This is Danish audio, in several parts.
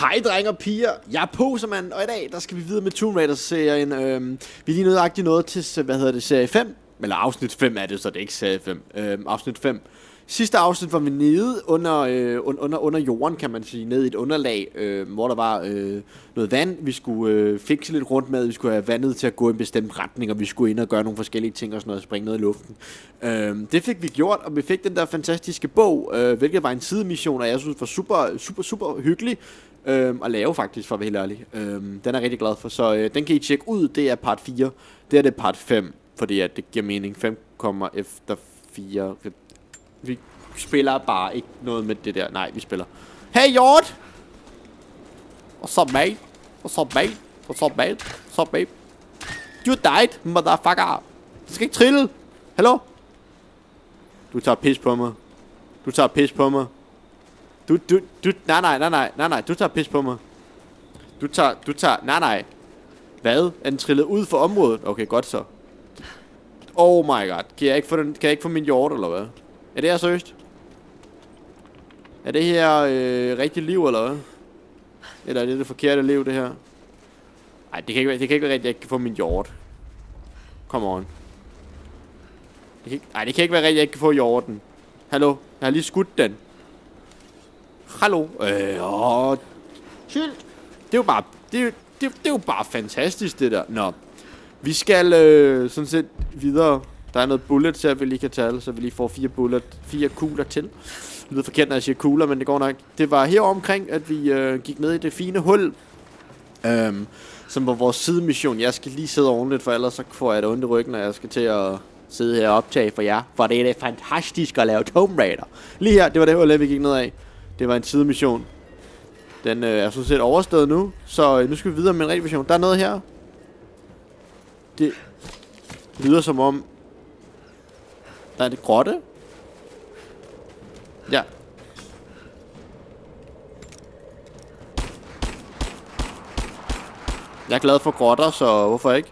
Hej drenge og piger, jeg er Poserman, og i dag der skal vi videre med Tomb Raider-serien. Vi er lige nøjagtigt nået til, serie 5. Eller afsnit 5 er det, så det er ikke serie 5. Afsnit 5. Sidste afsnit var vi nede under jorden, kan man sige. Nede i et underlag, hvor der var noget vand, vi skulle fikse lidt rundt med. Vi skulle have vandet til at gå i en bestemt retning, og vi skulle ind og gøre nogle forskellige ting og sådan noget, springe noget i luften. Det fik vi gjort, og vi fik den der fantastiske bog, hvilket var en sidemission, og jeg synes var super hyggelig at lave faktisk, for at være helt ærlig. Den er jeg rigtig glad for, så den kan I tjekke ud. Det er part 4. Det er det part 5, fordi at det giver mening. 5 kommer efter 4. Vi spiller bare ikke noget med det der. Nej, vi spiller. Hey, Hjort! What's up, mate? What's up, mate? What's up, mate? What's up, babe? You died, motherfucker! Du skal ikke trille! Hallo? Du tager pis på mig. Du tager pis på mig. Nej, du tager pis på mig. Du tager, nej. Hvad? Er den trillet ud for området? Okay, godt så. Oh my god. Kan jeg ikke få min hjort, eller hvad? Er det her seriøst? Er det her rigtigt liv, eller hvad? Eller er det forkerte liv, det her? Nej, det kan ikke være rigtigt, at jeg ikke kan få min hjort. Come on. Nej, det kan ikke være rigtigt, at jeg ikke kan få hjorten. Hallo? Jeg har lige skudt den. Hallo? Chill. Det er jo bare... Det er jo bare fantastisk, det der. Nå. Vi skal sådan set videre. Der er noget bullets her, vi lige kan tage, så vi lige får 4 kugler til. Det lyder forkert, når jeg siger kugler, men det går nok. Det var her omkring, at vi gik ned i det fine hul, som var vores sidemission. Jeg skal lige sidde ordentligt, for ellers så får jeg det ondt i ryggen, og jeg skal til at sidde her og optage for jer. For det er fantastisk at lave Tomb Raider. Lige her, det var det hul, vi gik ned af. Det var en sidemission. Den er sådan set overstået nu, så nu skal vi videre med en rigtig mission. Der er noget her. Det lyder som om... Der er det grotte? Ja. Jeg er glad for grotter, så hvorfor ikke?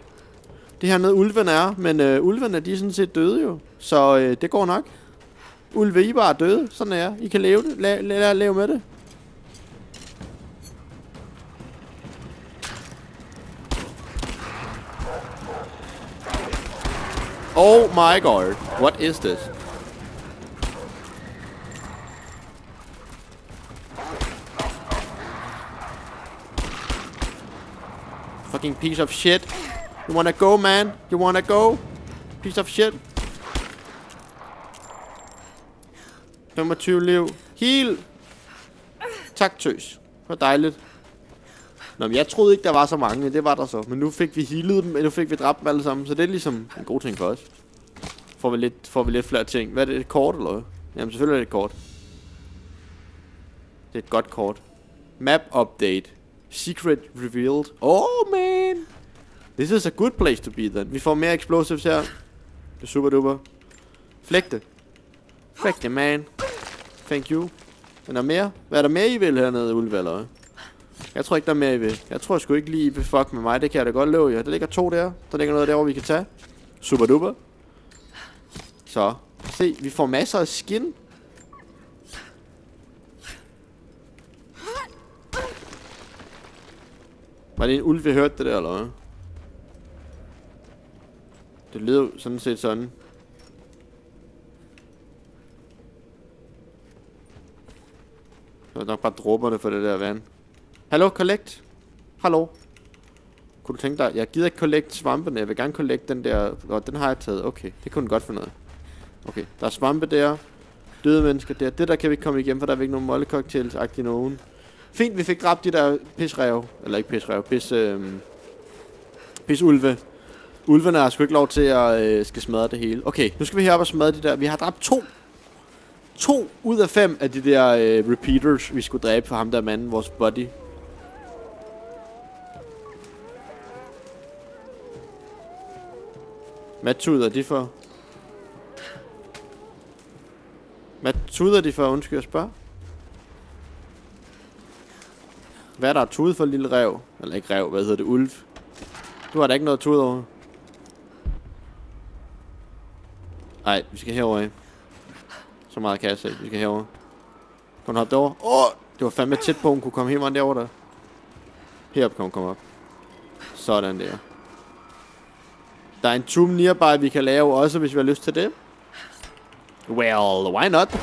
Det her nede ulven er, men ulvene de er sådan set døde jo. Så det går nok. Ulve, I er bare døde. Sådan er I kan leve det. Lave med det. Oh my god. What is this? Fucking piece of shit. You wanna go, man? You wanna go? Piece of shit. 25 liv. Heal. Tak, tøs. Det var dejligt. Nå, men jeg troede ikke, der var så mange. Det var der så. Men nu fik vi healet dem. Nu fik vi dræbt dem alle sammen. Så det er ligesom en god ting for os. Får vi lidt flere ting. Hvad er det? Et kort, eller hvad? Jamen, selvfølgelig er det et kort. Det er et godt kort. Map update. Secret revealed. Oh, man. This is a good place to be, then. Vi får mere explosives her. Det er super duper. Flægte. Flægte, man. Thank you. Men der mere? Hvad er der mere, I vil hernede, ulve, eller hvad? Jeg tror ikke, der er mere, I vil. Jeg tror sgu ikke lige, I vil fuck med mig. Det kan jeg da godt love jer. Der ligger 2 der. Der ligger noget derovre, vi kan tage. Super duper. Så. Se, vi får masser af skin. Var det en ulv, vi hørte det der, eller hvad? Det lyder sådan set sådan. Det var nok bare dråberne for det der vand. Hallo, collect. Hallo. Kunne du tænke dig, jeg gider ikke collect svampene. Jeg vil gerne collect den der. Den har jeg taget. Okay, det kunne den godt for noget. Okay, der er svampe der. Døde mennesker der. Det der kan vi ikke komme igennem, for der er ikke nogen mollecocktails-agtige nogen. Fint, vi fik dræbt de der pisrev. Eller ikke pisrev, pisulve. Ulvene har sgu ikke lov til at skal smadre det hele. Okay, nu skal vi herop og smadre de der. Vi har dræbt 2 ud af 5 af de der repeaters, vi skulle dræbe for ham der manden, vores buddy. Hvad tuder de for? Hvad tuder de for? Undskyld, jeg spørger. Hvad er der tude for, lille rev? Eller ikke rev, hvad hedder det? Ulv. Du har da ikke noget tude over. Nej, vi skal herover af. Så meget kan jeg se. Vi skal herover. Kan hun hoppe derover? Det var fandme tæt på, hun kunne komme helt meget derover der. Herop kan hun komme op. Sådan der. Der er en tomb nearby, vi kan lave også, hvis vi har lyst til det. Well, why not?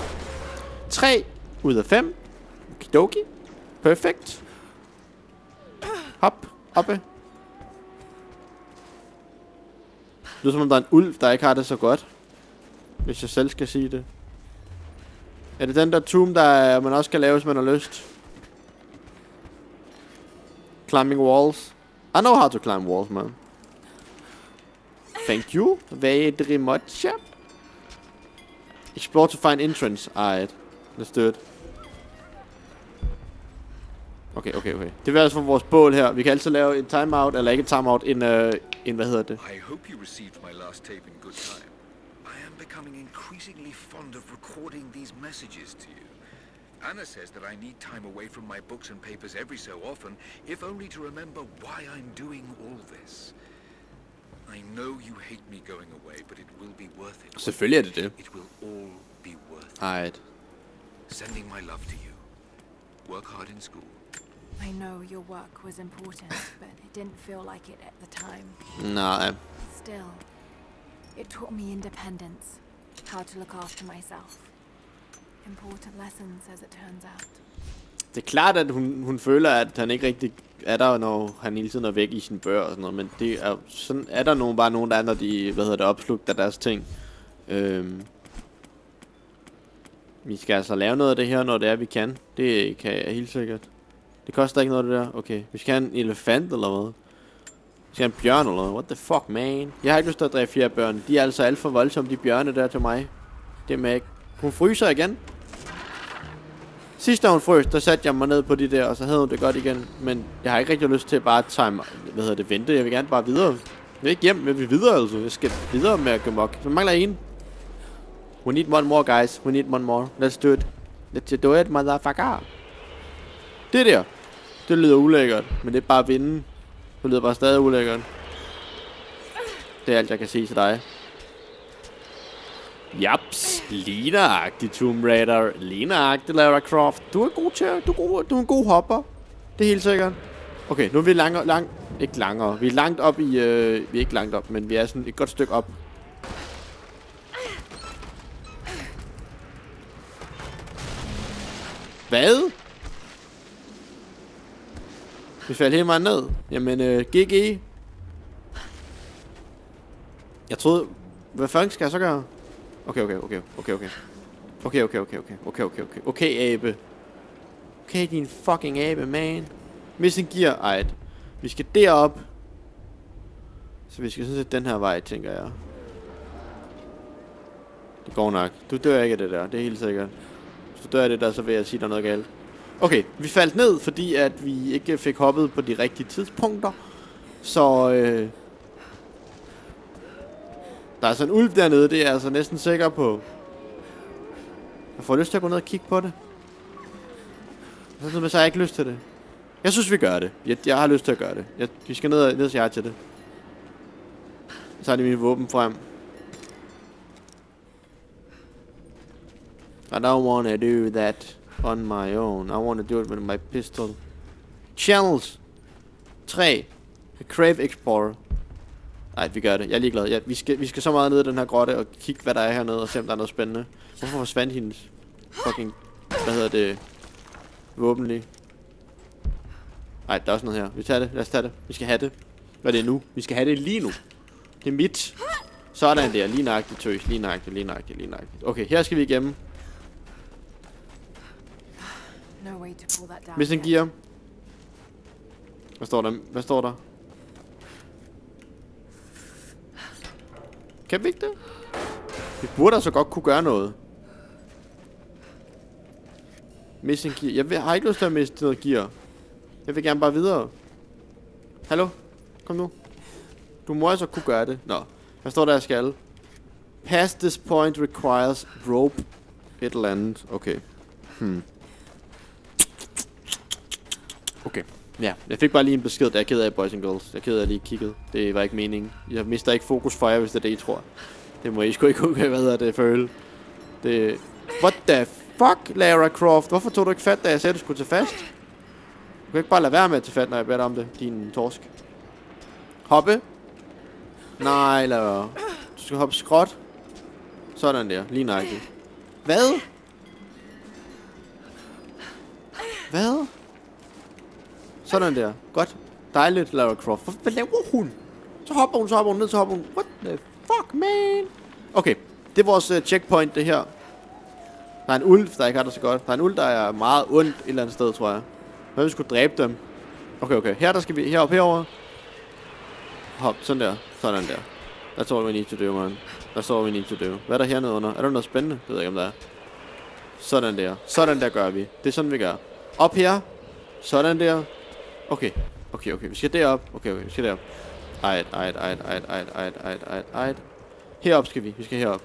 3 ud af 5. Okidoki. Perfekt. Hop. Oppe. Det lyder som om der er en ulv, der ikke har det så godt. Hvis jeg selv skal sige det. Er det den der tomb, der man også kan lave, hvis man har lyst? Climbing walls. I know how to climb walls, man. Thank you very much. Explore to find entrance. Alright. Let's do it. Okay. Det er altså for vores bål her. Vi kan altid lave en timeout, eller ikke en timeout, en hvad hedder det? I hope you received my last tape in good time. I am becoming increasingly fond of recording these messages to you. Anna says that I need time away from my books and papers every so often, if only to remember why I'm doing all this. I know you hate me going away, but it will be worth it. Selvfølgelig er det det. It will all be worth it. Alright. Sending my love to you. Work hard in school. I know your work was important, but it didn't feel like it at the time. Nej. Still, it taught me independence, how to look after myself. Important lessons, as it turns out. Det er klart, at hun føler, at han ikke rigtig er der, når han hele tiden er væk i sin bør og sådan noget, men det er sådan, er der bare nogen, der er, når de, opslugter deres ting. Vi skal altså lave noget af det her, når det er, vi kan. Det kan jeg helt sikkert. Det koster ikke noget, det der. Okay, vi skal have en elefant eller hvad? Vi skal have en bjørn eller hvad? What the fuck, man? Jeg har ikke lyst til at dræbe 4 børn. De er altså alt for voldsomme, de bjørne der til mig. Det med ikke. Hun fryser igen. Sidst da hun frøs, der satte jeg mig ned på de der, og så havde hun det godt igen. Men jeg har ikke rigtig lyst til bare at vente. Jeg vil gerne bare videre. Jeg vil ikke hjem, jeg vil videre altså. Jeg skal videre med at gå mok. Så mangler jeg en. We need one more, guys. We need one more. Let's do it. Let's do it, motherfucker. Det der. Det lyder ulækkert, men det er bare at vinde. Det lyder bare stadig ulækkert. Det er alt, jeg kan sige til dig. Japs, ligneragtig Tomb Raider, ligneragtig Lara Croft. Du er god til, du er en god hopper. Det er helt sikkert. Okay, nu er vi ikke langere. Vi er langt op i, vi er ikke langt op, men vi er sådan et godt stykke op. Hvad? Vi faldt helt meget ned. Jamen, GG. Jeg troede... Hvad fanden skal jeg så gøre? Okay. Okay, abe. Okay, din fucking abe, man. Missing gear. Ej. Vi skal derop. Så vi skal sådan set den her vej, tænker jeg. Det går nok. Du dør ikke af det der. Det er helt sikkert. Hvis du dør af det der, så vil jeg sige, der er noget galt. Okay, vi faldt ned, fordi at vi ikke fik hoppet på de rigtige tidspunkter. Så der er sådan en ulv dernede, det er jeg altså næsten sikker på. Jeg får lyst til at gå ned og kigge på det. Så har jeg ikke lyst til det. Jeg synes vi gør det. Jeg har lyst til at gøre det. Vi skal ned og sige hej til det. Så tager de mine våben frem. I don't wanna do that on my own. I wanna do it with my pistol. Channels 3. Crave Explorer. Nej, vi gør det. Jeg er ligeglad. Ja, vi skal så meget ned i den her grotte og kigge, hvad der er hernede, og se, om der er noget spændende. Hvorfor forsvandt hendes fucking... Hvad hedder det? Våben lige. Nej, der er også noget her. Vi tager det. Lad os tage det. Vi skal have det. Hvad er det nu? Vi skal have det lige nu. Det er mit. Sådan der. Lige nøjagtigt, tøs. Lige nøjagtigt. Okay, her skal vi igennem. Missing gear. Hvad står der? Kan vi ikke det? Vi burde altså godt kunne gøre noget. Missing gear. Jeg har ikke lyst til at miste noget gear. Jeg vil gerne bare videre. Hallo? Kom nu. Du må altså kunne gøre det. Nå. Hvad står der, jeg skal? Past this point requires rope. Et eller andet. Okay. Okay. Ja, jeg fik bare lige en besked, der er ked af, boys and girls. Jeg er ked af, at jeg lige kiggede. Det var ikke meningen. Jeg mister ikke fokus for jer, hvis det er det, I tror. Det må I sgu ikke okay, hvad det føle. Det... What the fuck, Lara Croft? Hvorfor tog du ikke fat, da jeg sagde, du skulle tage fast? Du kan ikke bare lade være med at tage fat, når jeg beder dig om det, din torsk. Hoppe. Nej, lad være. Du skal hoppe skråt. Sådan der, lige nøjagtigt. Hvad? Hvad? Sådan der. Godt. Dejligt, Lara Croft. Hvad laver hun? Så hopper hun ned, så hopper hun. What the fuck, man? Okay, det er vores checkpoint, det her. Der er en ulv, der ikke har det så godt. Der er en ulv, der er meget ondt et eller andet sted, tror jeg. Hvad vi skulle dræbe dem? Okay. Her der skal vi herop herover. Hop, sådan der. Sådan der. That's all we need to do, man. That's all we need to do. Hvad er der hernede under? Er der noget spændende? Det ved jeg ikke, om der er. Sådan der. Sådan der gør vi. Det er sådan, vi gør. Op her. Sådan der. Okay. Vi skal derop. Okay, vi skal derop. Ejt. Herop skal vi. Vi skal herop.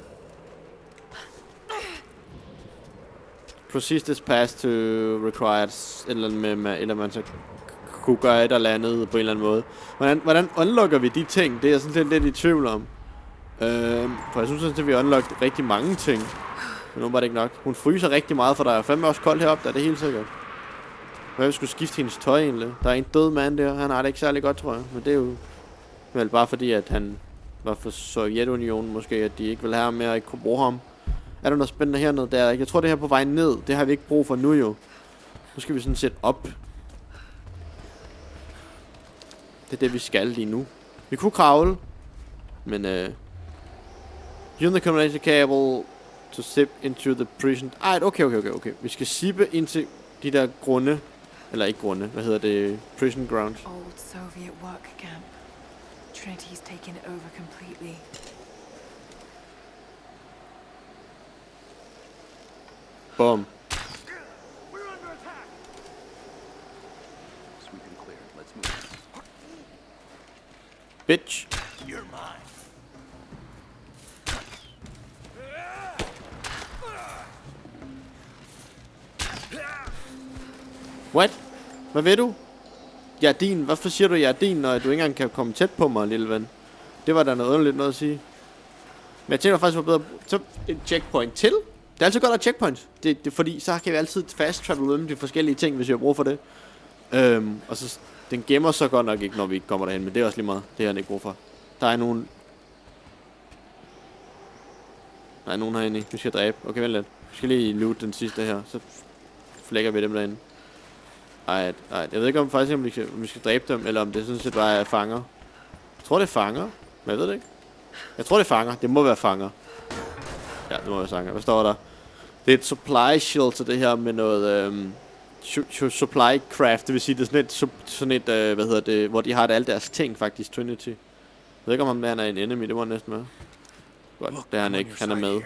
Proceed this path to requires eller med eller man så kunne gøre et eller andet på en eller anden måde. Hvordan unlocker vi de ting? Det er jeg sådan lidt i tvivl om. For jeg synes at vi har unlocket rigtig mange ting. Men nu var det ikke nok. Hun fryser rigtig meget, for der er fandme også koldt heroppe, der er det helt sikkert. Hvad vi skulle skifte hendes tøj egentlig? Der er en død mand der. Han har det ikke særlig godt, tror jeg. Men det er jo vel bare fordi, at han var for Sovjetunionen måske, at de ikke vil have ham mere og ikke kunne bruge ham. Er der noget spændende hernede? Der er ikke. Jeg tror det her på vej ned. Det har vi ikke brug for nu jo. Nu skal vi sådan sætte op. Det er det vi skal lige nu. Vi kunne kravle. Men use the communication cable to zip into the prison. Okay. Vi skal zippe ind til de der grunde. Eller ikke grunde. Hvad hedder det? Prison grounds. Old Soviet work camp. Trinity's taken it over completely. Bum. We're under attack. Sweep and clear. Let's move. Bitch. You're mine. What? Hvad ved du? Jeg er din. Hvorfor siger du, jeg er din, når du ikke engang kan komme tæt på mig, lille ven? Det var da noget underligt noget at sige. Men jeg tænker faktisk, at bedre så et checkpoint til. Det er altid godt at have checkpoints. Det er fordi, så kan vi altid fast travel mellem de forskellige ting, hvis vi har brug for det. Og så, den gemmer så godt nok ikke, når vi ikke kommer derhen, men det er også lige meget. Det har han ikke brug for. Der er nogen herinde, vi skal dræbe. Okay, vent lidt. Vi skal lige loot den sidste her, så flækker vi dem derinde. Ej. Jeg ved ikke om vi skal dræbe dem, eller om det sådan set bare er fanger. Jeg tror det er fanger, men jeg ved det ikke. Jeg tror det er fanger. Det må være fanger. Ja, det må være fanger. Hvad står der? Det er et supply shelter, det her med noget supply craft. Det vil sige, det er sådan et hvad hedder det, hvor de har alle deres ting faktisk, Trinity. Jeg ved ikke om han er en enemy, det må næsten være. Godt, det er han ikke. Han er med.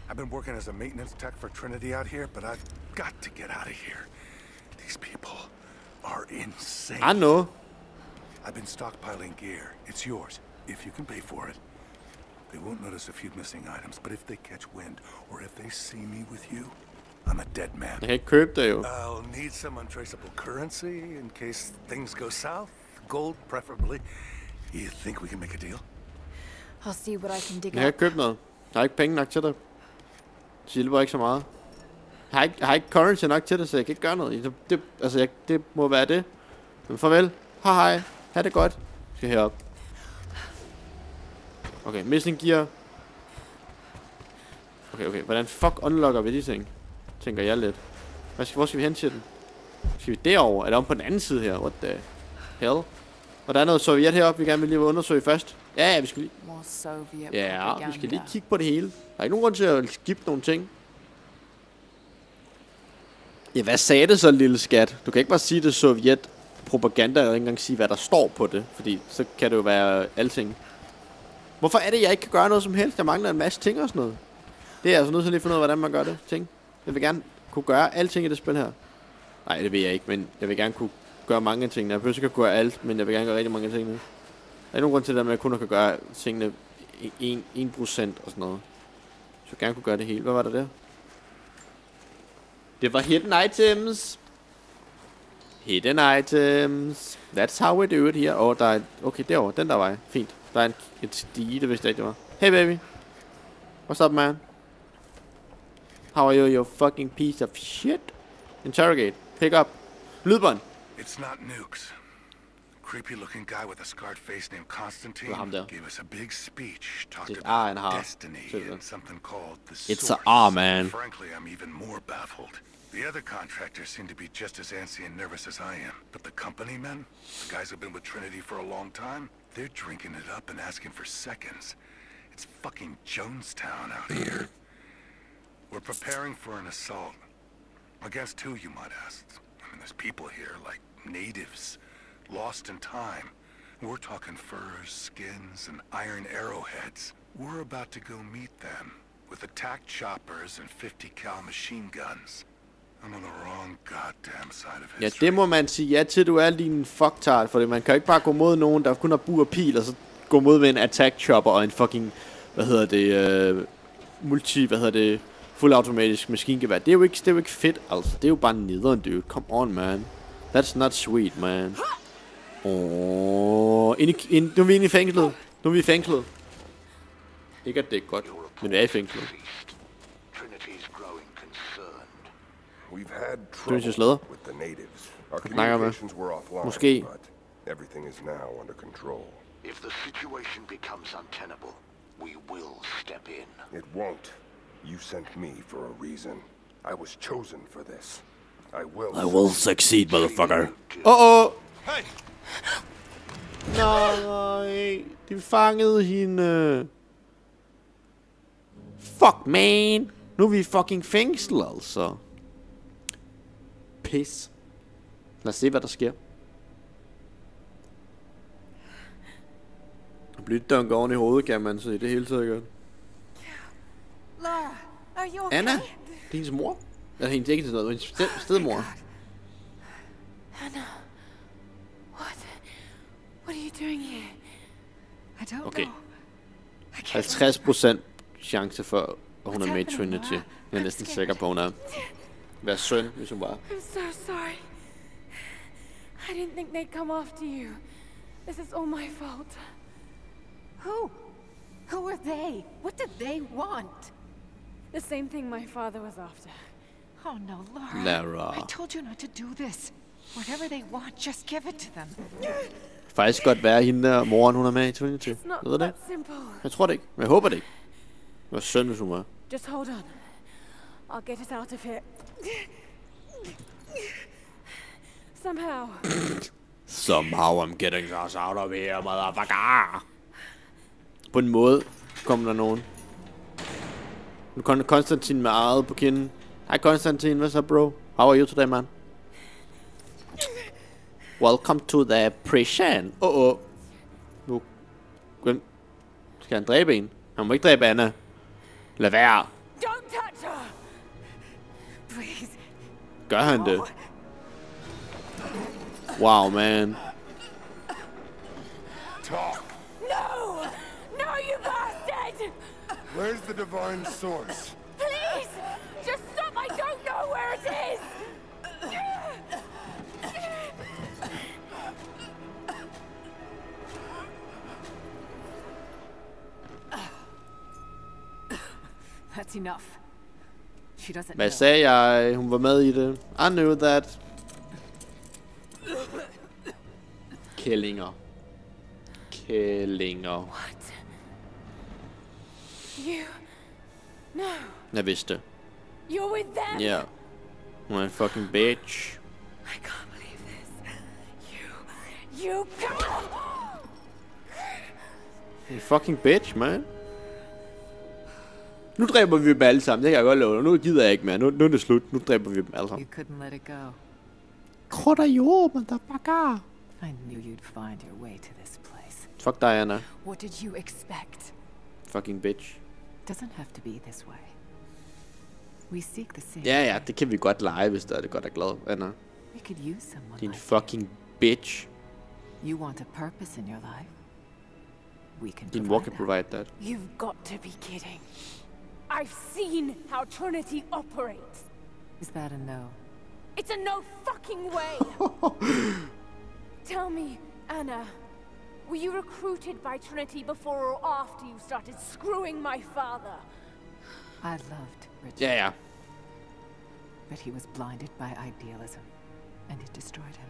I've been working as a maintenance tech for Trinity out here, but I've got to get out of here. These people are insane. I know. I've been stockpiling gear. It's yours, if you can pay for it. They won't notice a few missing items, but if they catch wind, or if they see me with you, I'm a dead man. Jeg kan ikke købe det jo. I'll need some untraceable currency in case things go south. Gold, preferably. You think we can make a deal? I'll see what I can dig Jeg kan up. ikke købe noget. Jeg har ikke penge nok til det. Silver ikke så meget. Jeg har ikke currency nok til det, så jeg kan ikke gøre noget. Det må være det. Men farvel. Hej. Ha' det godt. Jeg skal herop. Okay, missing gear. Okay. Hvordan fuck unlocker vi de ting? Tænker jeg lidt. Hvor skal vi hen til den? Skal vi derover? Er det om på den anden side her? What the hell? Og der er noget Sovjet heroppe, vi gerne vil lige undersøge først. Ja, vi skal lige... More Soviet Ja, vi skal lige propaganda. kigge på det hele. Der er ikke nogen grund til at skifte nogle ting. Ja, hvad sagde det så, lille skat? Du kan ikke bare sige det Sovjet propaganda, og ikke engang sige, hvad der står på det. Fordi så kan det jo være alting. Hvorfor er det, jeg ikke kan gøre noget som helst? Jeg mangler en masse ting og sådan noget. Det er jeg altså nødt til lige at finde ud af, hvordan man gør det. Ting. Jeg vil gerne kunne gøre alting i det spil her. Nej, det vil jeg ikke, men jeg vil gerne kunne gøre mange ting. Jeg behøver ikke at gøre alt, men jeg vil gerne gøre rigtig mange ting nu. Der er ikke nogen grund til det, at jeg kun kan gøre tingene 1% og sådan noget. Så jeg gerne kunne gøre det hele. Hvad var der? Det var hidden items. Hidden items. That's how we do it here. Der er... Okay, derovre. Den der vej. Fint. Der er et stige, det vidste jeg ikke, det var. Hey baby. What's up, man? How are you, you fucking piece of shit? Interrogate. Pick up. Lydbånd. It's not nukes. Creepy-looking guy with a scarred face named Constantine ham der. gave us a big speech, Det talked er et ar, han about har. destiny and something called the Source. It's a ar, man. Frankly, I'm even more baffled. The other contractors seem to be just as antsy and nervous as I am. But the company men, the guys who've been with Trinity for a long time, they're drinking it up and asking for seconds. It's fucking Jonestown out here. We're preparing for an assault. Against who, you might ask? I mean, there's people here, like natives, lost in time. We're talking furs, skins, and iron arrowheads. We're about to go meet them with attack choppers and 50 cal machine guns. I'm on the wrong goddamn side of Ja, history. det må man sige ja til, du er lige en fucktard, for man kan ikke bare gå mod nogen, der kun har bug og pil, og så gå mod med en attack chopper og en fucking, fuldautomatisk maskingevær. Det er jo ikke fedt, altså. Det er jo bare nederen, dude. Come on, man. That's not sweet, man. Nu er vi inde i fængslet. Nu er vi i fængslet. Ikke at det er godt, men vi er i fængslet. We've had Trinity's trouble leder. with the natives. Our Snakker med. communications were offline, Måske. but everything is now under control. If the situation becomes untenable, we will step in. It won't. You sent me for a reason. I was chosen for this. I will succeed, motherfucker. Hey! Nej, de fangede hende. Fuck, man. Nu er vi i fucking fængsel, altså. Pis. Lad os se, hvad der sker. Jeg bliver dunket oven i hovedet, kan man se. Det er helt sikkert. Lara, are you okay? Anna? Det er hendes mor? Eller hendes ikke til noget, hendes stedmor. Anna, what are you doing here? I don't Okay. know. I can't 50% chance for, at hun er med i Trinity. Jeg er næsten sikker på, hun er. Være søn, hvis hun var. I'm so sorry. I didn't think they'd come after you. This is all my fault. Who are they? What did they want? The same thing my father was after. Oh no, Lara. Lara. I told you not to do this. Whatever they want, just give it to them. Faktisk godt være hende der moren, hun er med i Trinity. It's not Ved du det? that simple. Jeg tror det ikke, men jeg håber det ikke. Det var synd, hvis hun var. Just hold on. I'll get us out of here. Somehow. Somehow I'm getting us out of here, motherfucker. På en måde kommer der nogen. Nu kommer Konstantin med eget på kinden. Hej Konstantin, hvad så bro? How are you today, man? Welcome to the prison. Nu. Skal han dræbe en? Han må ikke dræbe Anna. Lad være. Don't touch her! Please. Gør han det? Wow, man. Talk! No! No, you bastard! Where's the divine source? Please! Just stop! I don't know where it is! That's enough. She doesn't know. Hvad sagde jeg? Hun var med i det. I knew that. Kællinger. What? You... No. Jeg vidste. You're with them? Ja. Yeah. Hun er en fucking bitch. I can't believe this. You can't! En fucking bitch, man. Nu dræber vi dem alle sammen. Det kan jeg godt love dig. Nu gider jeg ikke mere. Nu er det slut. Nu dræber vi dem alle sammen. You couldn't let it go. Krotter jo, motherfucker. I knew you'd find your way to this place. Fuck dig, Anna. What did you expect? Fucking bitch. Doesn't have to be this way. We seek the same. Ja, det kan vi godt lege, hvis der er det godt er glad, Anna. We could use someone Din like fucking bitch. you. You want a purpose in your life? We can Din provide mor kan that. provide that. You've got to be kidding. I've seen how Trinity operates. Is that a no? It's a no fucking way! Tell me, Anna, were you recruited by Trinity before or after you started screwing my father? I loved Richard, Ja. but he was blinded by idealism, and it destroyed him.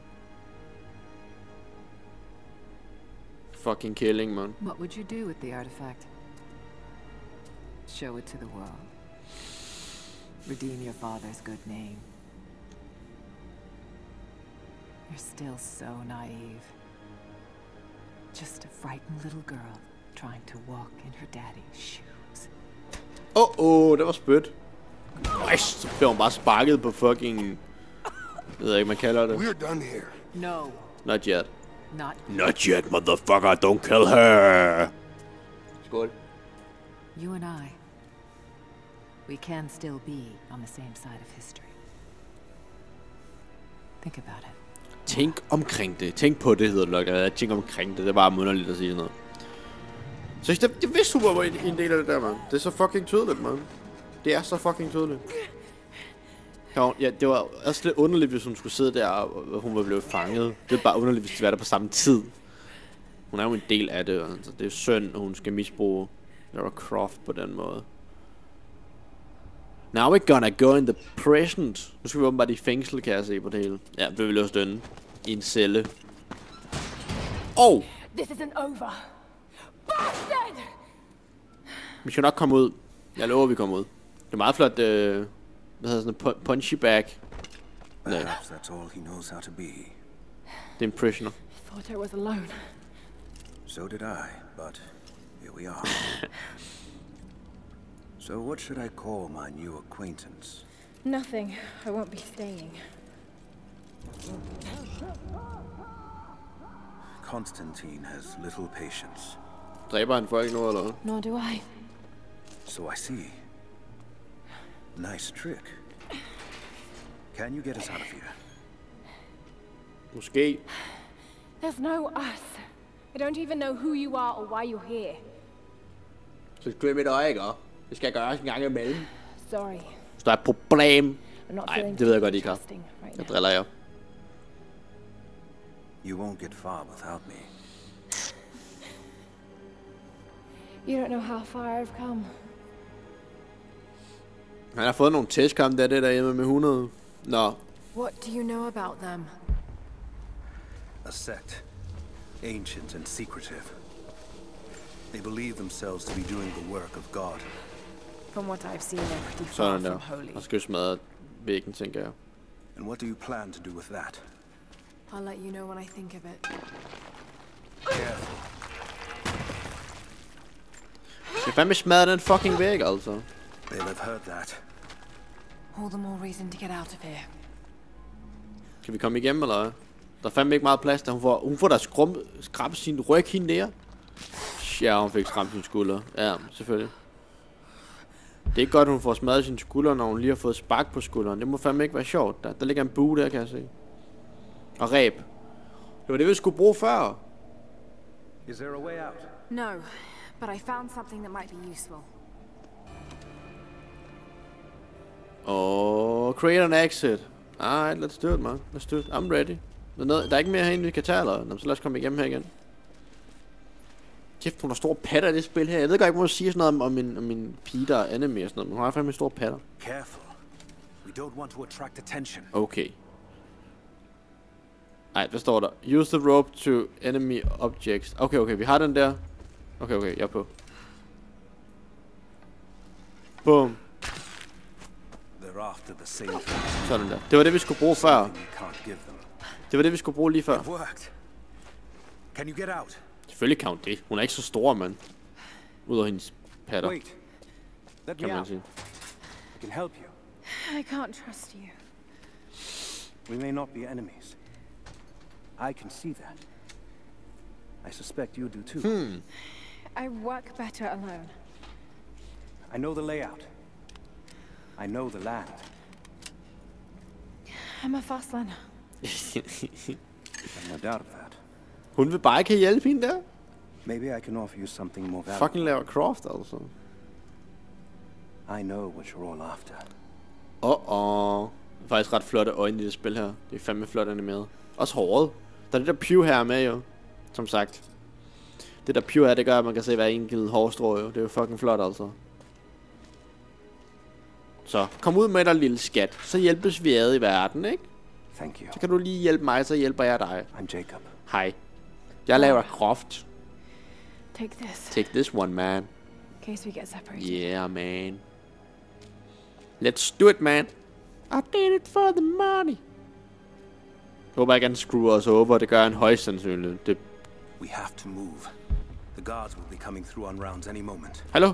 fucking killing, man. What would you do with the artifact? Show it to the world. Redeem your father's good name. You're still so naive. Just a frightened little girl trying to walk in her daddy's shoes. Det var spødt. Nice, så blev hun bare sparket på fucking... Jeg ved ikke, man kalder det. We're done here. No. Not yet. Not yet, motherfucker, don't kill her! Skål. you and I. We can still be on the same side of history. Think about it. Tænk omkring det. Tænk på det, hedder det nok. Tænk omkring det. Det er bare underligt at sige sådan noget. Så jeg vidste, hun var en del af det der, man. Det er så fucking tydeligt, man. Det er så fucking tydeligt. Ja, det var også lidt underligt, hvis hun skulle sidde der, og hun var blevet fanget. Det er bare underligt, hvis de var der på samme tid. Hun er jo en del af det, altså. Det er jo synd, at hun skal misbruge Lara Croft på den måde. Now we're gonna go in the present. Nu skal vi åbenbart i fængsel, kan jeg se på det hele. Ja, det vil låst inde. I en celle. This isn't over. Bastard! Vi skal nok komme ud. Jeg lover, vi kommer ud. Det er meget flot, hvad hedder sådan en punchy bag. Nej. Perhaps that's all he knows how to be. Det er en prisoner. I thought I was alone. So did I, but here we are. So what should I call my new acquaintance? Nothing. I won't be staying. Constantine has little patience. Dræber han folk nu, eller hvad? Nor do I. So I see. Nice trick. Can you get us out of here? Måske. There's no us. I don't even know who you are or why you're here. Så skal mit øje, ikke? Det skal gøres en gang imellem. Sorry. Så der er et problem. I'm not Nej, feeling det ved jeg godt, I ikke har. trusting right Jeg now. driller jer. You won't get far without me. You don't know how far I've come. Han har fået nogle testkampe, det der hjemme med 100. Nå. What do you know about them? A sect. Ancient and secretive. They believe themselves to be doing the work of God. From what I've seen, they're pretty far Sådan from der. holy. Og skal smadre væggen, tænker jeg. And what do you plan to do with that? I'll let you know when I think of it. Careful. Skal fandme smadre den fucking væg, altså. They'll have heard that. All the more reason to get out of here. Kan vi komme igennem, eller hvad? Der er fandme ikke meget plads der. Hun får da skrabt sin ryg hende der. Ja, hun fik skræmt sin skulder. Ja, selvfølgelig. Det er ikke godt, at hun får smadret sin skulder, når hun lige har fået spark på skulderen. Det må fandme ikke være sjovt. Der ligger en bue der, kan jeg se. Og ræb. Det var det, vi skulle bruge før. Is there a way out? No, but I found something that might be useful. Create an exit. Alright, let's do it, man. Let's do it. I'm ready. Der er ikke mere herinde, vi kan tage, eller? Nå, så lad os komme igennem her igen. Kæft, hun har store patter i det spil her. Jeg ved godt ikke, må sige sådan noget om min pige, der er anime og sådan noget, men hun har fandme store patter. Careful. We don't want to attract attention. Okay. Ej, hvad står der? Use the rope to enemy objects. Okay, vi har den der. Okay, jeg er på. Boom. They're after the same thing. Sådan der. Det var det, vi skulle bruge før. You can't give them. Det var det, vi skulle bruge lige før. It worked. Can you get out? Selvfølgelig kan hun det. Hun er ikke så stor, mand. Ud af hendes patter, Wait. Let kan me man out. sige. I can help you. I can't trust you. We may not be enemies. I can see that. I suspect you do too. I work better alone. I know the layout. I know the land. I'm a fast learner. I've no doubt of that. Hun vil bare ikke hjælpe hende der. Maybe I can offer you something more valuable. Fucking Lara Croft, altså. I know what you're all after. Det er faktisk ret flotte øjne i det spil her. Det er fandme flot animeret. Også håret. Der er det der Pew her med jo. Som sagt. Det der Pew her, det gør, at man kan se hver enkelt hårstrå jo. Det er jo fucking flot altså. Så, kom ud med dig, lille skat. Så hjælpes vi ad i verden, ikke? Thank you. Så kan du lige hjælpe mig, så hjælper jeg dig. I'm Jacob. Hej. Jeg laver Croft. Take this. Take this one, man. In case we get separated. Yeah, man. Let's do it, man. I did it for the money. Jeg håber ikke, han screwer os over. Det gør han højst sandsynligt. Det... We have to move. The guards will be coming through on rounds any moment. Hallo?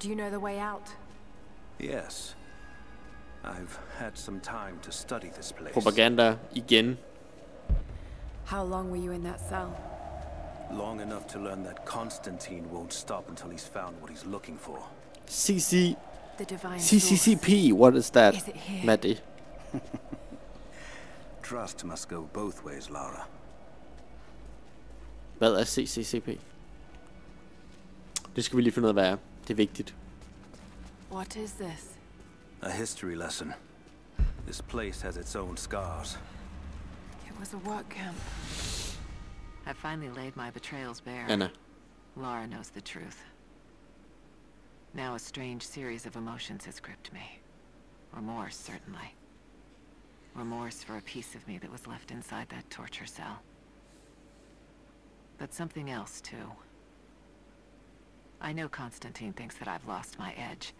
Do you know the way out? Yes. I've had some time to study this place. Propaganda igen. How long were you in that cell? Long enough to learn that Constantine won't stop until he's found what he's looking for. The divine CCCP, what is that? Is it here? Maddie. Trust must go both ways, Lara. Hvad er CCCP? Det skal vi lige finde ud af, hvad er. Det er vigtigt. What is this? A history lesson. This place has its own scars. It was a work camp. I finally laid my betrayals bare. Anna. Lara knows the truth. Now a strange series of emotions has gripped me. Remorse, certainly. Remorse for a piece of me that was left inside that torture cell. But something else, too. I know Constantine thinks that I've lost my edge,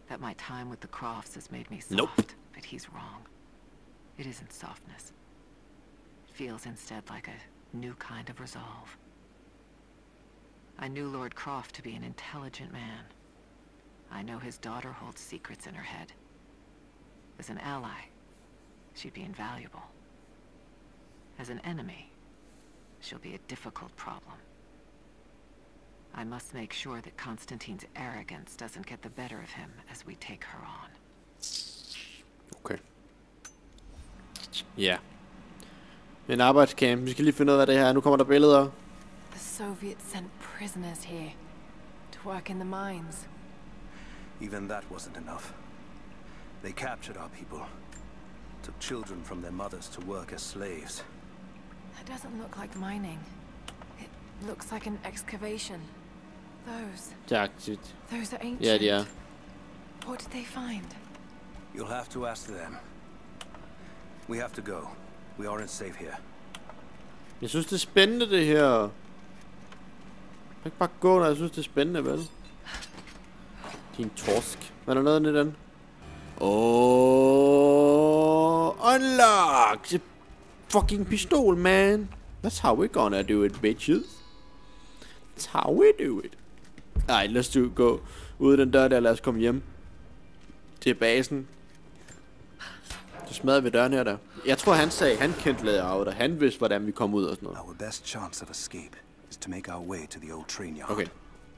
that my time with the Crofts has made me soft, Nope. but he's wrong. It isn't softness. It feels instead like a new kind of resolve. I knew Lord Croft to be an intelligent man. I know his daughter holds secrets in her head. As an ally, she'd be invaluable. As an enemy, she'll be a difficult problem. I must make sure that Constantine's arrogance doesn't get the better of him as we take her on. Okay. Ja. Yeah. En arbejdscamp. Vi skal lige finde ud af, hvad det her er. Nu kommer der billeder. The Soviets sent prisoners here to work in the mines. Even that wasn't enough. They captured our people, took children from their mothers to work as slaves. That doesn't look like mining. It looks like an excavation. Those are ancient. Ja, de er. What did they find? You'll have to ask them. We have to go. We aren't safe here. Jeg synes, det er spændende, det her. Jeg kan ikke bare gå, når jeg synes, det er spændende, vel? Din torsk. Er der noget i den? Unlock! The fucking pistol, man. That's how we're gonna do it, bitches. That's how we do it. Ej, lad os gå ud af den dør der, lad os komme hjem. Til basen. Så smadrer vi døren her der. Jeg tror, han sagde, han kendte layout, og han vidste, hvordan vi kom ud og sådan noget. Our best chance of escape is to make our way to the old train yard. Okay,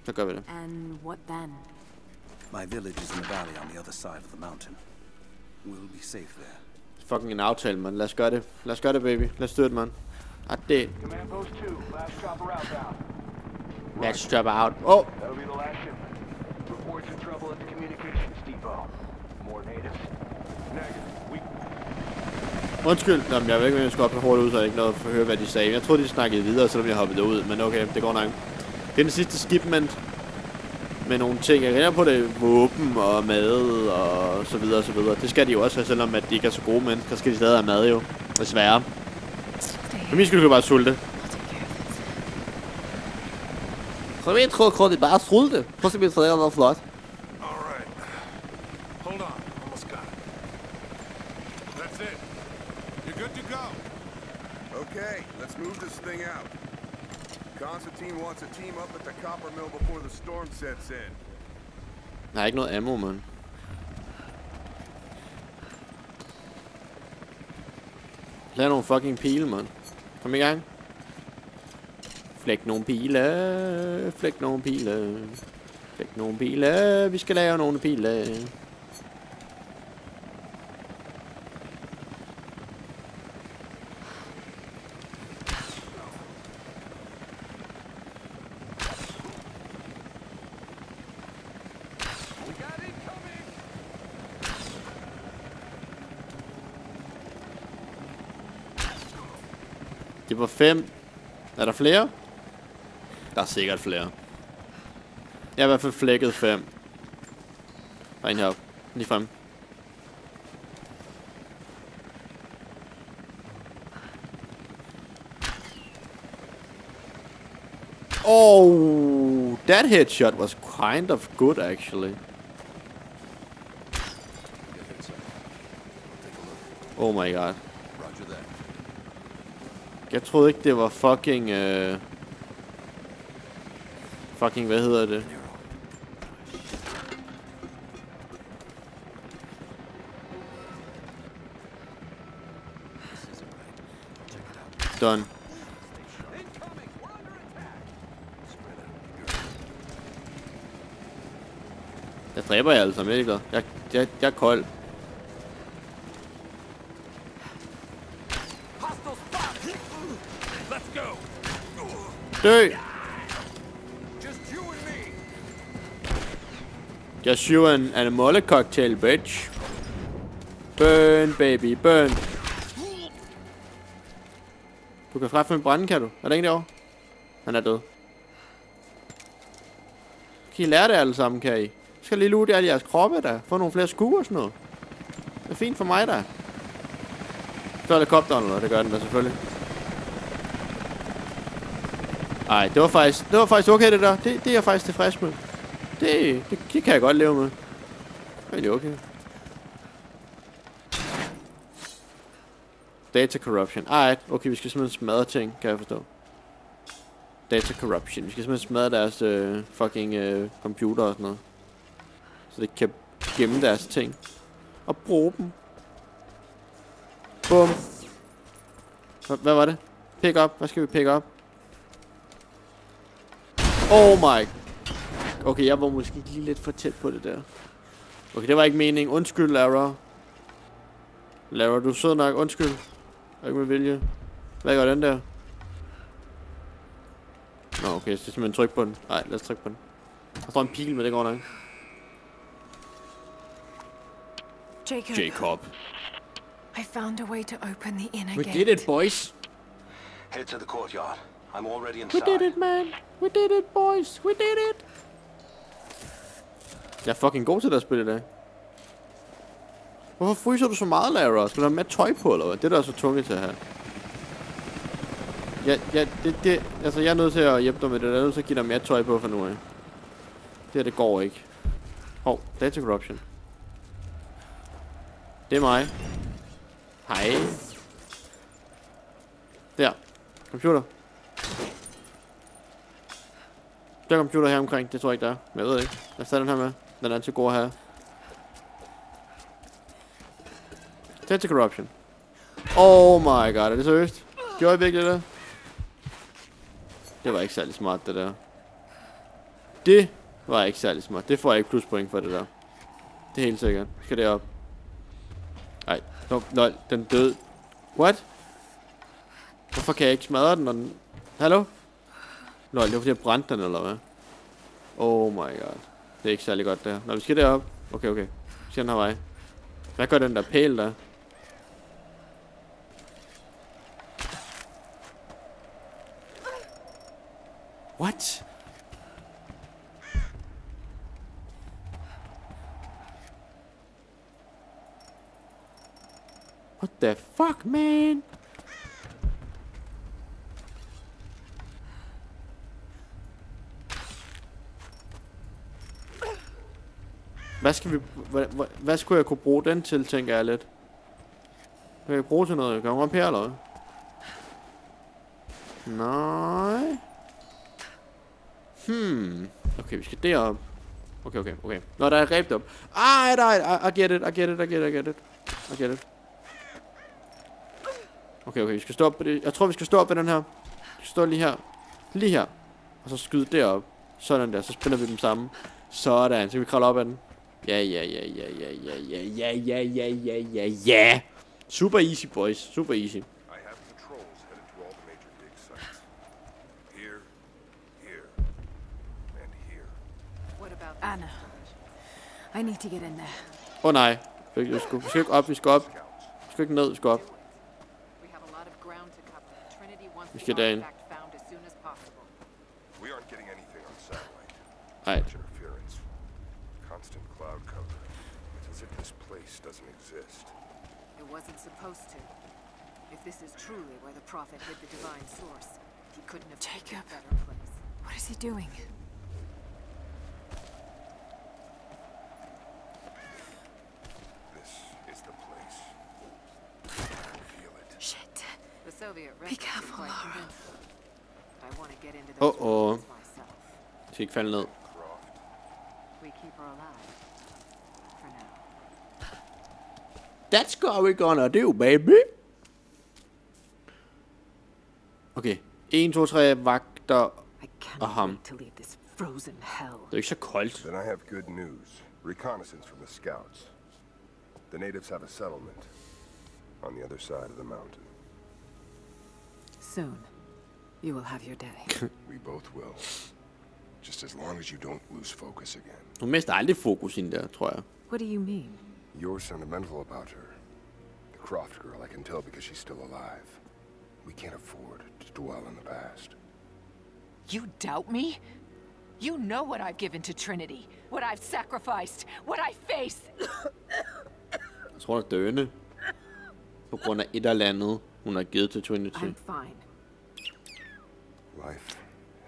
så gør vi det. And what then? My village is in the valley on the other side of the mountain. We'll be safe there. Fucking en aftale, man. Lad os gøre det. Lad os gøre det, baby. Lad os do it, man. Det. Command post 2, last chopper outbound. Let's drop out. Oh! That'll be the last shipment. Reports of trouble at the communications depot. More natives. Negative. Undskyld. Jamen, jeg ved ikke, om jeg skal op så hurtigt ud, så jeg ikke noget for at høre, hvad de sagde. Jeg troede, de snakkede videre, selvom jeg hoppede ud. Men okay, det går nok. Det er den sidste skipment med nogle ting. Jeg regner på det våben og mad og så videre og så videre. Det skal de jo også have, selvom at de ikke er så gode mennesker. Skal de stadig have mad jo. Desværre. Men vi skulle bare sulte. Så vi tror, det bare sulte. Prøv at se, det er noget flot. Alright. Hold on. Almost got it. That's it. You're good to go. Okay, let's move this thing out. Constantine wants a team up at the copper mill before the storm sets in. Der er ikke noget ammo, man. Lad nogle fucking pile, man. Kom i gang. Flæk nogle pile. Flæk nogle pile. Flæk nogle pile. Vi skal lave nogle pile. Det var 5. Er der flere? Der er sikkert flere. Jeg har i hvert fald flækket 5. Der er en heroppe. Lige frem. Oh, that headshot was kind of good actually. Oh my god. Jeg troede ikke det var fucking fucking hvad hedder det? Done. Jeg dræber jer alle sammen, ikke? Jeg er kold. Dø! Just you and a molly cocktail, bitch. Burn, baby, burn. Du kan træffe en brænde, kan du? Er der ingen derovre? Han er død. Kan I lære det alle sammen, kan I? Skal lige loote alle jeres kroppe, der. Få nogle flere skue og sådan noget. Det er fint for mig, der. Så er helikopteren, eller det gør den da selvfølgelig. Ej, det var faktisk okay det der. Det er jeg faktisk tilfreds med. Det kan jeg godt leve med. Det er okay. Data corruption. Ej, okay, vi skal simpelthen smadre ting, kan jeg forstå. Data corruption. Vi skal simpelthen smadre deres fucking computer og sådan noget. Så det kan gemme deres ting. Og bruge dem. Bum. Hvad var det? Pick up. Hvad skal vi pick up? Oh my. Okay, jeg var måske lige lidt for tæt på det der. Okay, det var ikke meningen. Undskyld, Lara. Lara, du er sød nok. Undskyld. Ikke med vilje. Hvad gør den der? Nå, okay, så simpelthen tryk på den. Nej, lad os trykke på den. Der står en pil, men det går nok. Jacob. I found a way to open the inner We gate. did it, boys. Head to the courtyard. I'm already inside. We did it, man. We did it, boys. We did it. Jeg er fucking god til det at spille i dag. Hvorfor fryser du så meget, Lara? Skal du have mere tøj på, eller hvad? Det der er så tungt til at have. Altså, jeg er nødt til at hjælpe dig med det. Jeg er nødt til at give dig mere tøj på for nu af. Det går ikke. Hov, data corruption. Det er mig. Hej. Der. Computer. Der er computer her omkring. Det tror jeg ikke der er. Men jeg ved ikke. Lad os tage den her med. Den er til god her. Data corruption. Oh my god, er det seriøst? Gjorde jeg virkelig det? Det var ikke særlig smart, det der. Det var ikke særlig smart. Det får jeg ikke pluspoint for, det der. Det er helt sikkert. Skal det op? Ej, no, den død. What? Hvorfor kan jeg ikke smadre den, når den... Hallo? Nå, det var fordi jeg brændte den, eller hvad? Oh my god. Det er ikke særlig godt, det her. Nå, vi skal derop. Okay. Vi skal den her vej. Hvad gør den der pæl der? What? What the fuck, man? Hvad skal vi... Hvad skulle jeg kunne bruge den til, tænker jeg lidt. Kan jeg bruge til noget? Kan jeg op her, eller hvad? Nej. Okay, vi skal derop. Okay. Nå, der er ræbt op. I get it. Okay, vi skal stå op på det. Jeg tror, vi skal stå op ved den her. Vi skal stå lige her. Og så skyde derop. Sådan der, så spiller vi dem sammen. Sådan, så kan vi kravle op ad den. Ja. Super easy, boys. Super easy. I have patrols headed to all the major dig sites. Here, and here. What about Anna, I need to get in there. Nej. Vi skal ikke op, vi skal op. Vi skal ikke ned, vi skal op. We have a lot of ground to cover. Trinity wants Vi the skal derind. artifact found as soon as possible. We aren't getting anything on satellite. Nej. Interference. Constant cloud cover. It's as if this place doesn't exist. It wasn't supposed to. If this is truly where the Prophet hid the divine source, he couldn't have picked a better place. What is he doing? This is the place. Feel it. Shit. The Soviet Be careful, Lara. I want to get into those Uh-oh. myself. Jeg skal ikke falde ned. Croft. We keep her alive. For now. That's what we gonna do, baby. Okay. 1, 2, 3 vagter. I ham. cannot wait to leave this frozen hell. Det er ikke så koldt. Then I have good news. Reconnaissance from the scouts. The natives have a settlement on the other side of the mountain. Soon, you will have your day. We both will. Just as long as you don't lose focus again. Hun mister aldrig fokus ind der, tror jeg. What do you mean? You're sentimental about her. The Croft girl, I can tell because she's still alive. We can't afford to dwell in the past. You doubt me? You know what I've given to Trinity, what I've sacrificed, what I face. Jeg tror, hun er døende. På grund af et eller andet, hun har givet til Trinity. I'm fine. Life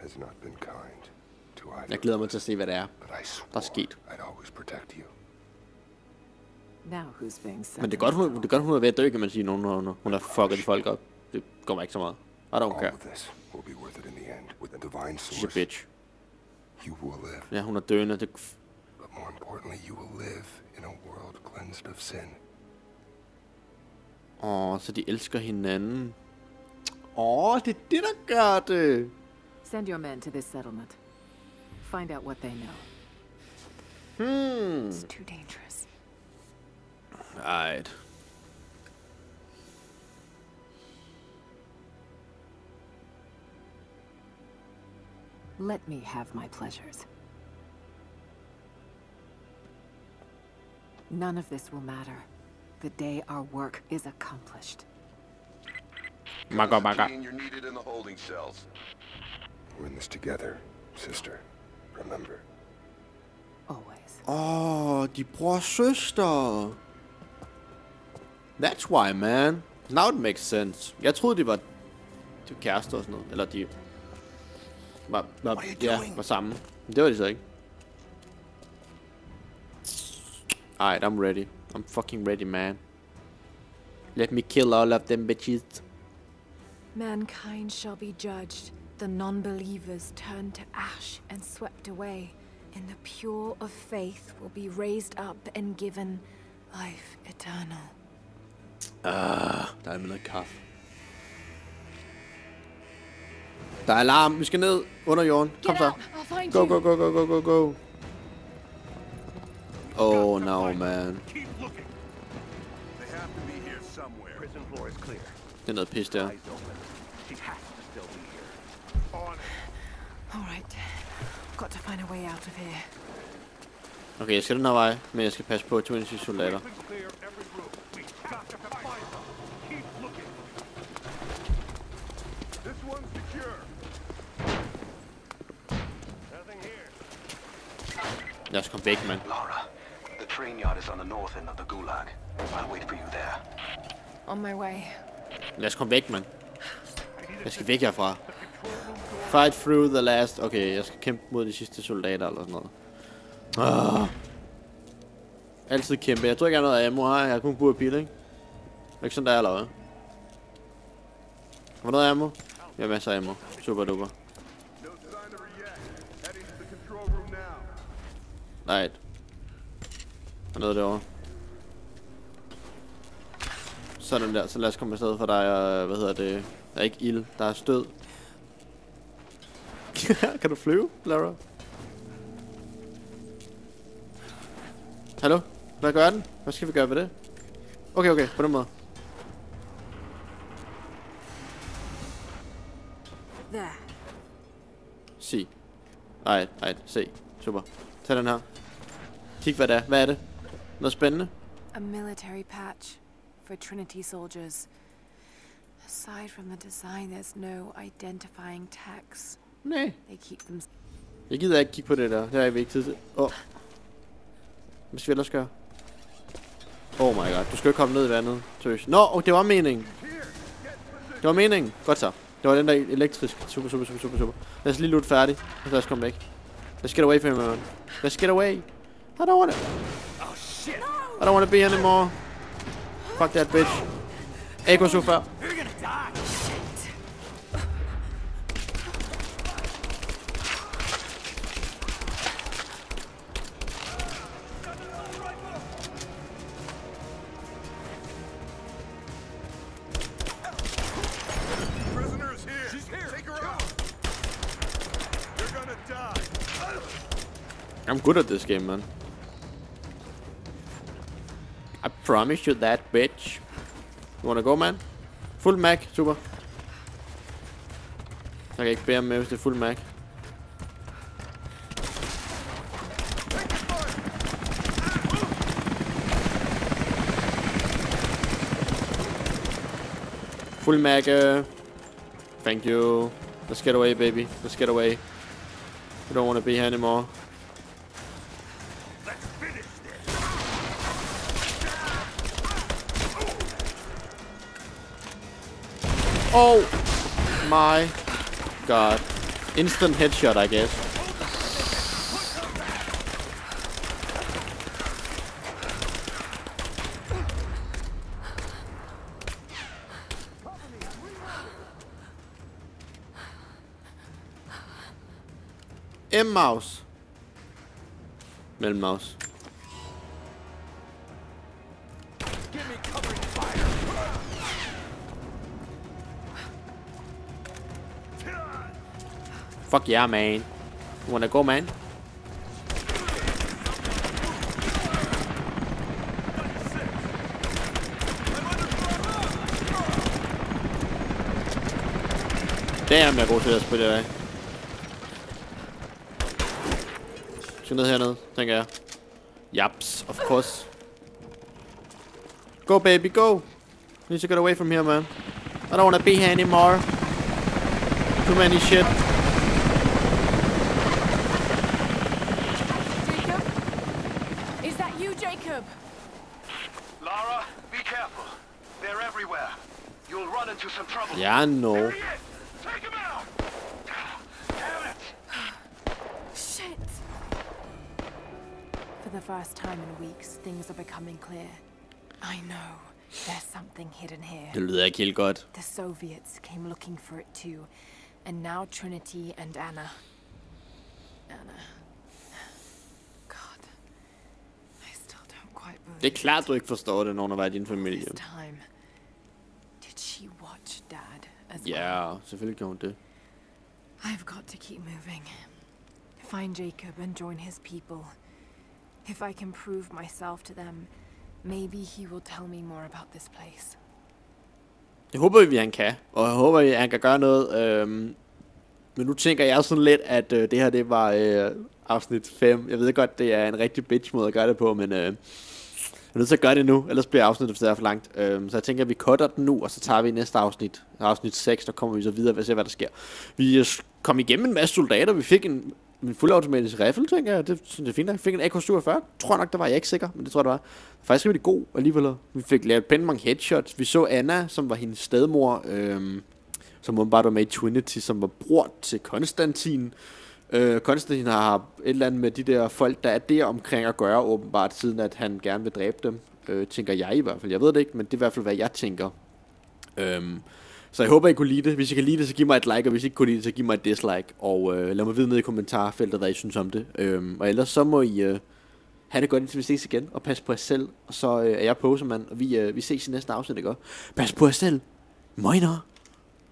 has not been kind to either. Jeg glæder mig til at se, hvad det er, But I der er swore sket. I'd always protect you. Now who's being sentimental? Men det er godt, hun er ved at dø, kan man sige, når hun har fucket folk op. Det går mig ikke så meget. I don't All care. of this will be worth it in the end. With the divine She's a source, bitch. you will live. Ja, hun er døende. Det... But more importantly, you will live in a world cleansed of sin. Så de elsker hinanden. Det er det, der gør det. Send your men to this settlement. Find out what they know. It's too dangerous. Right. Let me have my pleasures. None of this will matter. The day our work is accomplished. Makker. You're needed in the holding cells. We're in this together, sister. Remember. Always. De bror søster. That's why, man. Now it makes sense. Jeg troede, de var kærester og sådan noget. Eller de var sammen. Men det var de så ikke. Alright, I'm ready. I'm fucking ready, man. Let me kill all of them bitches. Mankind shall be judged. The non-believers turned to ash and swept away. And the pure of faith will be raised up and given life eternal. Der er med noget kaffe. Der er alarm. Vi skal ned under jorden. Kom så. Go. Oh no, man. Keep looking. They have to be here somewhere. Prison floor is clear. Det er noget pis der. Eyes open. She has to still be here. On it. All right. Got to find a way out of here. Okay, jeg skal den her vej, men jeg skal passe på Twinsies soldater. We've been clear every room. We have to find them. Keep looking. This one's secure. Nothing here. Lad os komme væk, mand. Lara, the train yard is on the north end of the Gulag. I'll wait for you there. On my way. Lad os komme væk, mand. Jeg skal væk herfra. Fight through the last... Okay, jeg skal kæmpe mod de sidste soldater eller sådan noget. Altid kæmpe. Jeg tror ikke, jeg har noget ammo her. Jeg har kun bur pil, ikke? Er ikke sådan, der er, eller hvad? Har du noget ammo? Jeg har masser af ammo. Super duper. No sign of her yet. Heading to the control room now. Right. Der er noget derovre. Sådan der. Så lad os komme afsted for dig. Hvad hedder det? Der er ikke ild. Der er stød. Kan du flyve, Lara? Hallo? Hvad gør den? Hvad skal vi gøre ved det? Okay, på den måde. There. Se. Ej, se. Super. Tag den her. Kig, hvad det er. Hvad er det? Noget spændende? A military patch for Trinity soldiers. Aside from the design, there's no identifying tags. Nej. They keep them. Jeg gider ikke kigge på det der. Det har jeg ikke tid til. Hvad skal vi ellers gøre? Oh my god. Du skal jo komme ned i vandet. Tøs. Nå, det var meningen. Det var meningen. Godt så. Det var den der elektrisk. Super. Lad os lige loot færdig. Og lad os komme væk. Let's get away from him, man. Let's get away. I don't wanna be here anymore. Fuck that bitch. Echo så før. I'm good at this game, man. I promise you that, bitch. You wanna go, man? Fuld mag, super. Jeg kan ikke bære ham med, hvis det er fuld mag. Fuld mag. Thank you. Let's get away, baby. Let's get away. We don't wanna be here anymore. Oh my god. Instant headshot, I guess. M-mouse. Mellem-mouse. Fuck yeah, man. You wanna go, man? Damn, jeg er god til at spille det af. Skal ned hernede, tænker jeg. Yaps, of course. Go, baby, go. You need to get away from here, man. I don't wanna be here anymore. Too many shit. Jacob! Lara, be careful. They're everywhere. You'll run into some trouble. Yeah, I know. There he is. Take him out. Damn it. Shit. For the first time in weeks, things are becoming clear. I know. There's something hidden here. Det lyder ikke helt godt. The Soviets came looking for it too. And now Trinity and Anna. Det er klart, du ikke forstår det, når der var i din familie. Ja, selvfølgelig kan hun det. I've got to keep moving. Find Jacob and join his people. If I can prove myself to them, maybe he will tell me more about this place. Jeg håber, at han kan. Og jeg håber, at han kan gøre noget. Men nu tænker jeg sådan lidt, at det her, det var afsnit 5. Jeg ved godt, det er en rigtig bitch måde at gøre det på, men jeg er nødt til at gøre det nu, ellers bliver afsnittet for langt. Så jeg tænker, at vi cutter den nu, og så tager vi næste afsnit. Afsnit 6, der kommer vi så videre og ser, hvad der sker. Vi kom igennem en masse soldater. Vi fik en fuldautomatisk riffel, tænker jeg. Det synes jeg er fint. Vi fik en AK-47. Tror nok, der var jeg ikke sikker, men det tror jeg, det var. Faktisk rigtig god alligevel. Vi fik lavet pænt mange headshots. Vi så Anna, som var hendes stedmor, som åbenbart var med i Trinity, som var bror til Konstantin. Konstantin har et eller andet med de der folk, der er der omkring at gøre, åbenbart, siden at han gerne vil dræbe dem. Tænker jeg i hvert fald. Jeg ved det ikke, men det er i hvert fald, hvad jeg tænker. Så jeg håber, I kunne lide det. Hvis I kan lide det, så giv mig et like, og hvis I ikke kunne lide det, så giv mig et dislike. Og lad mig vide ned i kommentarfeltet, hvad I synes om det. Og ellers så må I have det godt, indtil vi ses igen, og pas på jer selv. Og så er jeg Poserman, og vi ses i næste afsnit, ikke? Pas på jer selv. Moiner.